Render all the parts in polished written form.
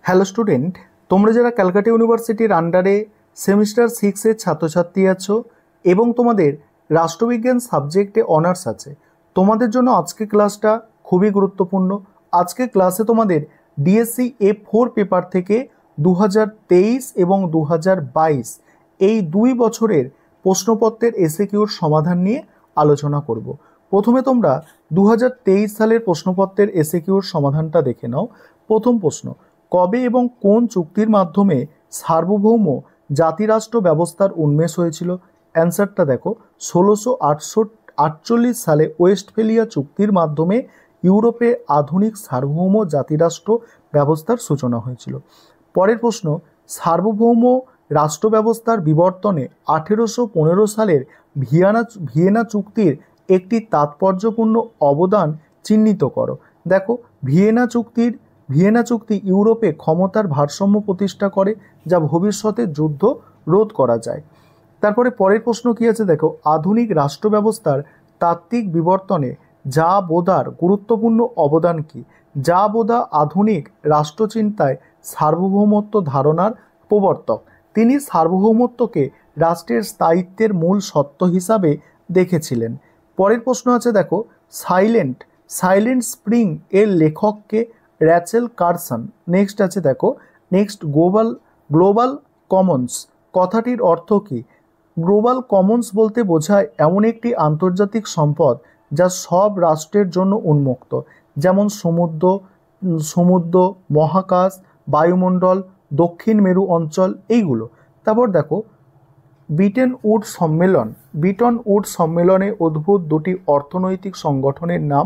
Hello student, তোমরা যারা ক্যালকাটা ইউনিভার্সিটির আন্ডারে সেমিস্টার 6-এর ছাত্রছাত্রী আছো এবং তোমাদের রাষ্ট্রবিজ্ঞান সাবজেক্টে অনার্স আছে, তোমাদের জন্য আজকে ক্লাসটা খুবই গুরুত্বপূর্ণ। আজকে ক্লাসে তোমাদের ডিএসসি A4 পেপার থেকে 2023 এবং 2022 এই 2 বছরের প্রশ্নপত্রের এসএকিউর সমাধান নিয়ে আলোচনা করব। প্রথমে তোমরা 2023 সালের প্রশ্নপত্রের এসএকিউর সমাধানটা দেখে নাও। প্রথম প্রশ্ন, কবে এবং কোন চুক্তির মাধ্যমে সার্বভৌম জাতিরাষ্ট্র ব্যবস্থার উন্মেষ হয়েছিল? অ্যান্সারটা দেখো, 1648 সালে ওয়েস্টফেলিয়া চুক্তির মাধ্যমে ইউরোপে আধুনিক সার্বভৌম জাতিরাষ্ট্র ব্যবস্থার সূচনা হয়েছিল। পরের প্রশ্ন, সার্বভৌম রাষ্ট্র ব্যবস্থার বিবর্তনে 1815 সালের ভিয়েনা চুক্তির একটি তাৎপর্যপূর্ণ অবদান চিহ্নিত করো। দেখো, ভিয়েনা চুক্তি ইউরোপে ক্ষমতার ভারসাম্য প্রতিষ্ঠা করে, যা ভবিষ্যতে যুদ্ধ রোধ করা যায়। তারপরে পরের প্রশ্ন কি আছে দেখো, আধুনিক রাষ্ট্র ব্যবস্থার তাত্ত্বিক বিবর্তনে যা বোদার গুরুত্বপূর্ণ অবদান কি? যা বোদা আধুনিক রাষ্ট্রচিন্তায় সার্বভৌমত্ব ধারণার প্রবর্তক। তিনি সার্বভৌমত্বকে রাষ্ট্রের স্থায়িত্বের মূল সত্য হিসাবে দেখেছিলেন। পরের প্রশ্ন আছে দেখো, সাইলেন্ট স্প্রিং এর লেখককে? Rachel Carson. নেক্সট আছে দেখো, গ্লোবাল কমন্স কথাটির অর্থ কী? গ্লোবাল কমন্স বলতে বোঝায় এমন একটি আন্তর্জাতিক সম্পদ যা সব রাষ্ট্রের জন্য উন্মুক্ত, যেমন সমুদ্র, মহাকাশ, বায়ুমণ্ডল, দক্ষিণ মেরু অঞ্চল, এইগুলো। তারপর দেখো, বিটন উড সম্মেলনে উদ্ভূত দুটি অর্থনৈতিক সংগঠনের নাম।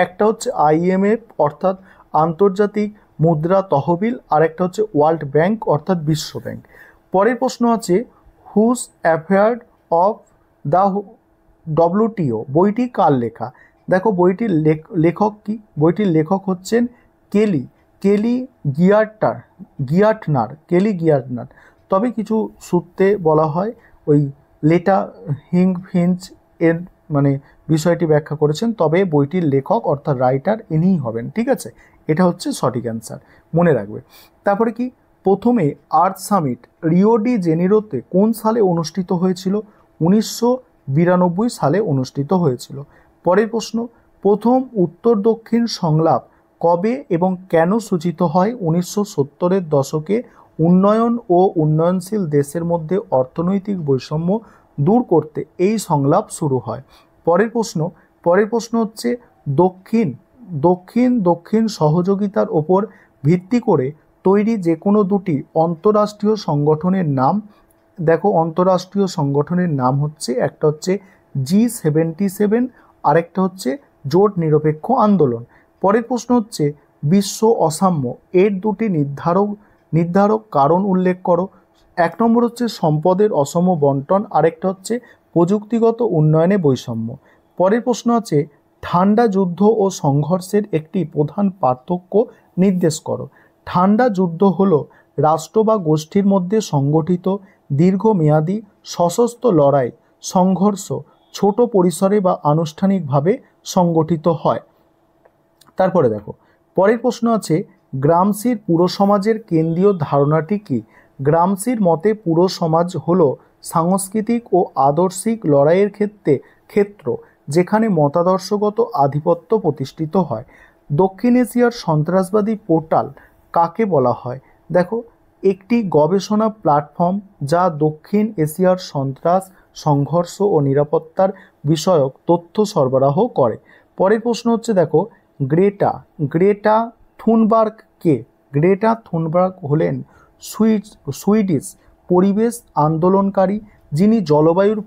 একটা হচ্ছে IMF অর্থাৎ আন্তর্জাতিক মুদ্রা তহবিল, আর একটা হচ্ছে ওয়ার্ল্ড ব্যাংক অর্থাৎ বিশ্ব ব্যাংক। পরের প্রশ্ন আছে, whose affair of the WTO বইটি কার লেখা? দেখো, বইটির লেখক কি? বইটির লেখক হচ্ছেন কেলি গিয়ার্টনার। তবে কিছু সূত্রে বলা হয় ওই লেটা হিংফিঞ্চ এর বিষয়টি ব্যাখ্যা করেছেন, তবে বইটির লেখক অর্থাৎ রাইটার ইনিই হবেন। ঠিক আছে, এটা হচ্ছে সঠিক অ্যান্সার, মনে রাখবে। তারপরে কি, প্রথমে আর্থ সামিট রিও ডি জেনিরোতে কোন সালে অনুষ্ঠিত হয়েছিল? 1992 সালে অনুষ্ঠিত হয়েছিল। পরের প্রশ্ন, প্রথম উত্তর দক্ষিণ সংলাপ কবে এবং কেন সূচিত হয়? 1970-এর দশকে উন্নয়ন ও উন্নয়নশীল দেশের মধ্যে অর্থনৈতিক বৈষম্য দূর করতে এই সংলাপ শুরু হয়। পরের প্রশ্ন হচ্ছে, দক্ষিণ সহযোগিতার ওপর ভিত্তি করে তৈরি যে কোনো দুটি অন্তঃরাষ্ট্রীয় সংগঠনের নাম। দেখো, অন্তঃরাষ্ট্রীয় সংগঠনের নাম হচ্ছে, একটা হচ্ছে G77, আরেকটা হচ্ছে জোট নিরপেক্ষ আন্দোলন। পরের প্রশ্ন হচ্ছে, বিশ্ব অসাম্য এর দুটি নির্ধারক কারণ উল্লেখ করো। 1 নম্বর হচ্ছে সম্পদের অসম বন্টন, আরেকটা হচ্ছে প্রযুক্তিগত উন্নয়নে বৈষম্য। পরের প্রশ্ন আছে, ঠান্ডা যুদ্ধ ও সংঘর্ষের একটি প্রধান পার্থক্য নির্দেশ করো। ঠান্ডা যুদ্ধ হলো রাষ্ট্র বা গোষ্ঠীর মধ্যে সংগঠিত দীর্ঘমেয়াদী সশস্ত্র লড়াই। সংঘর্ষ ছোট পরিসরে বা আনুষ্ঠানিকভাবে সংগঠিত হয়। তারপরে দেখো, পরের প্রশ্ন আছে, গ্রামসির পুরসমাজের কেন্দ্রীয় ধারণাটি কি? গ্রামসির মতে পুরসমাজ হলো সাংস্কৃতিক ও আদর্শিক লড়াইয়ের ক্ষেত্র যেখানে মতাদর্শগত আধিপত্য প্রতিষ্ঠিত হয়। দক্ষিণ এশিয়ার সন্ত্রাসবাদী পোর্টাল কাকে বলা হয়? দেখো, একটি গবেষণা প্ল্যাটফর্ম যা দক্ষিণ এশিয়ার সন্ত্রাস, সংঘর্ষ ও নিরাপত্তার বিষয়ক তথ্য সরবরাহ করে। পরের প্রশ্ন হচ্ছে দেখো, গ্রেটা থুনবার্গ কে? গ্রেটা থুনবার্গ হলেন সুইডিশ পরিবেশ আন্দোলনকারী, যিনি জলবায়ুর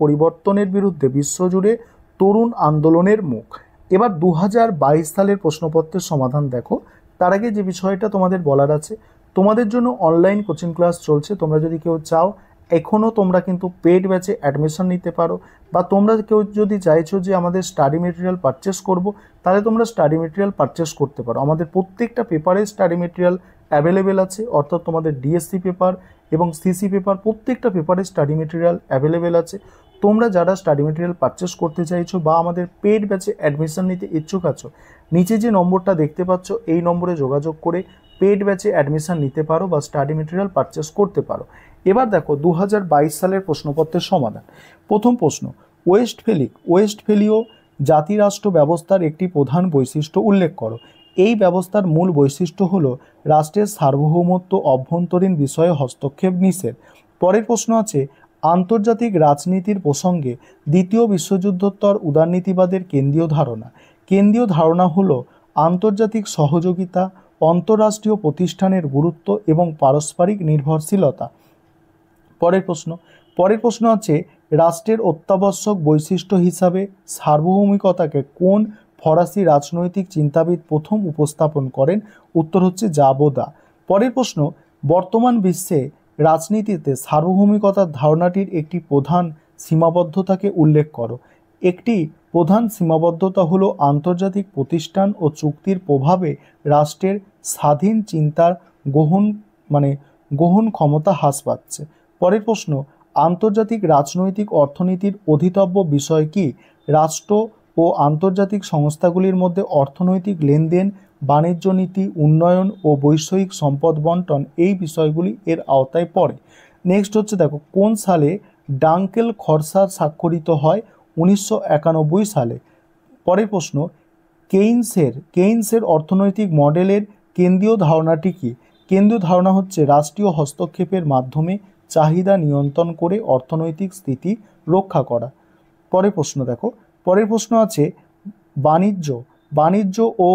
পরিবর্তনের বিরুদ্ধে বিশ্বজুড়ে তরুণ আন্দোলনের মুখ। এবার 2022 সালের প্রশ্নপত্রের সমাধান দেখো। তার আগে যে বিষয়টা তোমাদের বলার আছে, তোমাদের জন্য অনলাইন কোচিং ক্লাস চলছে। তোমরা যদি কেউ চাও, এখনও তোমরা কিন্তু পেড ব্যাচে অ্যাডমিশন নিতে পারো, বা তোমরা কেউ যদি চাইছো যে আমাদের স্টাডি মেটেরিয়াল পারচেস করব, তাহলে তোমরা স্টাডি মেটেরিয়াল পারচেস করতে পারো। আমাদের প্রত্যেকটা পেপারে স্টাডি মেটেরিয়াল অ্যাভেলেবেল আছে, অর্থাৎ তোমাদের ডিএসসি পেপার এবং সিসি পেপার প্রত্যেকটা পেপারে স্টাডি মেটেরিয়াল অ্যাভেলেবেল আছে। তোমরা যারা স্টাডি মেটেরিয়াল পারচেস করতে চাইছো বা আমাদের পেড ব্যাচে অ্যাডমিশন নিতে ইচ্ছুক আছো, নিচে যে নম্বরটা দেখতে পাচ্ছ এই নম্বরে যোগাযোগ করে পেড ব্যাচে অ্যাডমিশন নিতে পারো বা স্টাডি মেটেরিয়াল পারচেস করতে পারো। এবার দেখো 2022 সালের প্রশ্নপত্রের সমাধান। প্রথম প্রশ্ন, ওয়েস্টফেলীয় জাতিরাষ্ট্র ব্যবস্থার একটি প্রধান বৈশিষ্ট্য উল্লেখ করো। এই ব্যবস্থার মূল বৈশিষ্ট্য হল রাষ্ট্রের সার্বভৌমত্ব, অভ্যন্তরীণ বিষয়ে হস্তক্ষেপ নিষেধ। পরের প্রশ্ন আছে, আন্তর্জাতিক রাজনীতির প্রসঙ্গে দ্বিতীয় বিশ্বযুদ্ধোত্তর উদারনীতিবাদের কেন্দ্রীয় ধারণা। কেন্দ্রীয় ধারণা হল আন্তর্জাতিক সহযোগিতা, অন্তঃরাষ্ট্রীয় প্রতিষ্ঠানের গুরুত্ব এবং পারস্পরিক নির্ভরশীলতা। পরের প্রশ্ন আছে, রাষ্ট্রের অত্যাবশ্যক বৈশিষ্ট্য হিসাবে সার্বভৌমিকতাকে কোন ফরাসি রাজনৈতিক চিন্তাবিদ প্রথম উপস্থাপন করেন? উত্তর হচ্ছে জাবোদা। পরের প্রশ্ন, বর্তমান বিশ্বে রাজনীতিতে সার্বভৌমিকতার ধারণাটির একটি প্রধান সীমাবদ্ধতাকে উল্লেখ করো। একটি প্রধান সীমাবদ্ধতা হলো আন্তর্জাতিক প্রতিষ্ঠান ও চুক্তির প্রভাবে রাষ্ট্রের স্বাধীন চিন্তার গ্রহণ ক্ষমতা হ্রাস পাচ্ছে। পরের প্রশ্ন, আন্তর্জাতিক রাজনৈতিক অর্থনীতির অধীতব্য বিষয় কি? রাষ্ট্র ও আন্তর্জাতিক সংস্থাগুলির মধ্যে অর্থনৈতিক লেনদেন, বাণিজ্য নীতি, উন্নয়ন ও বৈষয়িক সম্পদ বন্টন এই বিষয়গুলি এর আওতায় পড়ে। নেক্সট হচ্ছে দেখো, কোন সালে ডাঙ্কেল খসড়া স্বাক্ষরিত হয়? 1991 সালে। পরের প্রশ্ন, কেইনসের অর্থনৈতিক মডেলের কেন্দ্রীয় ধারণাটি কি? কেন্দ্রীয় ধারণা হচ্ছে রাষ্ট্রীয় হস্তক্ষেপের মাধ্যমে চাহিদা নিয়ন্ত্রণ করে অর্থনৈতিক স্থিতি রক্ষা করা। পরের প্রশ্ন আছে, বাণিজ্য ও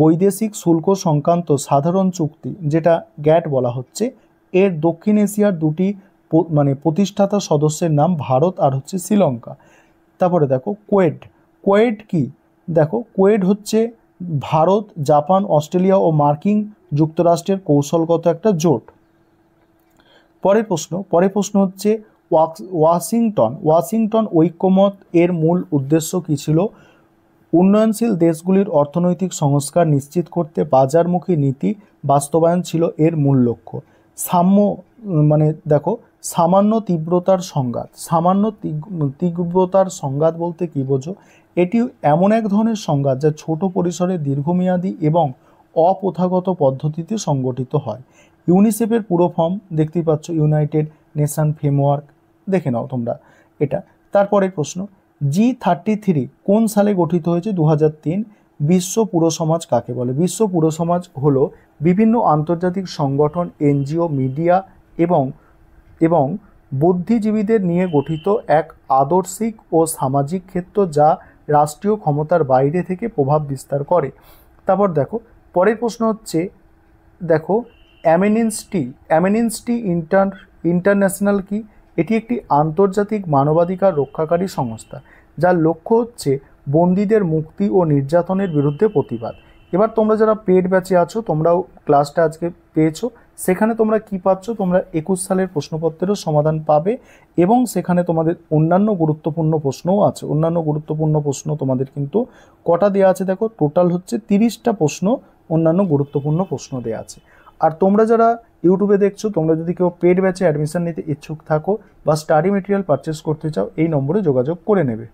বৈদেশিক শুল্ক সংক্রান্ত সাধারণ চুক্তি, যেটা গ্যাট বলা হচ্ছে, এর দক্ষিণ এশিয়ার দুটি প্রতিষ্ঠাতা সদস্যের নাম ভারত আর হচ্ছে শ্রীলঙ্কা। তারপরে দেখো, কোয়েড কি? দেখো, কোয়েড হচ্ছে ভারত, জাপান, অস্ট্রেলিয়া ও মার্কিন যুক্তরাষ্ট্রের কৌশলগত একটা জোট। পরের প্রশ্ন হচ্ছে, ওয়াশিংটন ঐক্যমত এর মূল উদ্দেশ্য কী ছিল? উন্নয়নশীল দেশগুলির অর্থনৈতিক সংস্কার নিশ্চিত করতে বাজারমুখী নীতি বাস্তবায়ন ছিল এর মূল লক্ষ্য। সামান্য তীব্রতার সংঘাত বলতে কী বোঝো? এটি এমন এক ধরনের সংঘাত যা ছোট পরিসরে দীর্ঘমেয়াদী এবং অপ্রথাগত পদ্ধতিতে সংগঠিত হয়। ইউনিসেফের পুরো ফর্ম দেখতেই পাচ্ছ, ইউনাইটেড নেশন ফ্রেমওয়ার্ক, দেখে নাও তোমরা এটা। তারপরে প্রশ্ন, G33 কোন সালে গঠিত হয়েছে? 2003। বিশ্ব পুরো সমাজ কাকে বলে? বিশ্ব পুরো সমাজ হলো বিভিন্ন আন্তর্জাতিক সংগঠন, এনজিও, মিডিয়া এবং বুদ্ধিজীবীদের নিয়ে গঠিত এক আদর্শিক ও সামাজিক ক্ষেত্র যা রাষ্ট্রীয় ক্ষমতার বাইরে থেকে প্রভাব বিস্তার করে। তারপর দেখো, পরের প্রশ্ন হচ্ছে, দেখো, অ্যামনেস্টি ইন্টারন্যাশনাল কি? এটি একটি আন্তর্জাতিক মানবাধিকার রক্ষাকারী সংস্থা যার লক্ষ্য হচ্ছে বন্দীদের মুক্তি ও নির্যাতনের বিরুদ্ধে প্রতিবাদ। এবার তোমরা যারা পেড ব্যাচে আছো, তোমরাও ক্লাসটা আজকে পেয়েছো, সেখানে তোমরা কি পাচ্ছ? তোমরা 21 সালের প্রশ্নপত্রেরও সমাধান পাবে এবং সেখানে তোমাদের অন্যান্য গুরুত্বপূর্ণ প্রশ্নও আছে। অন্যান্য গুরুত্বপূর্ণ প্রশ্ন তোমাদের কিন্তু কটা দেওয়া আছে? দেখো, টোটাল হচ্ছে 30টা প্রশ্ন, অন্যান্য গুরুত্বপূর্ণ প্রশ্ন দেওয়া আছে। আর তোমরা যারা ইউটিউবে দেখছো, তোমরা যদি কেউ পেড ব্যাচে অ্যাডমিশন নিতে ইচ্ছুক থাকো বা স্টাডি মেটেরিয়াল পারচেস করতে চাও, এই নম্বরে যোগাযোগ করে নেবে।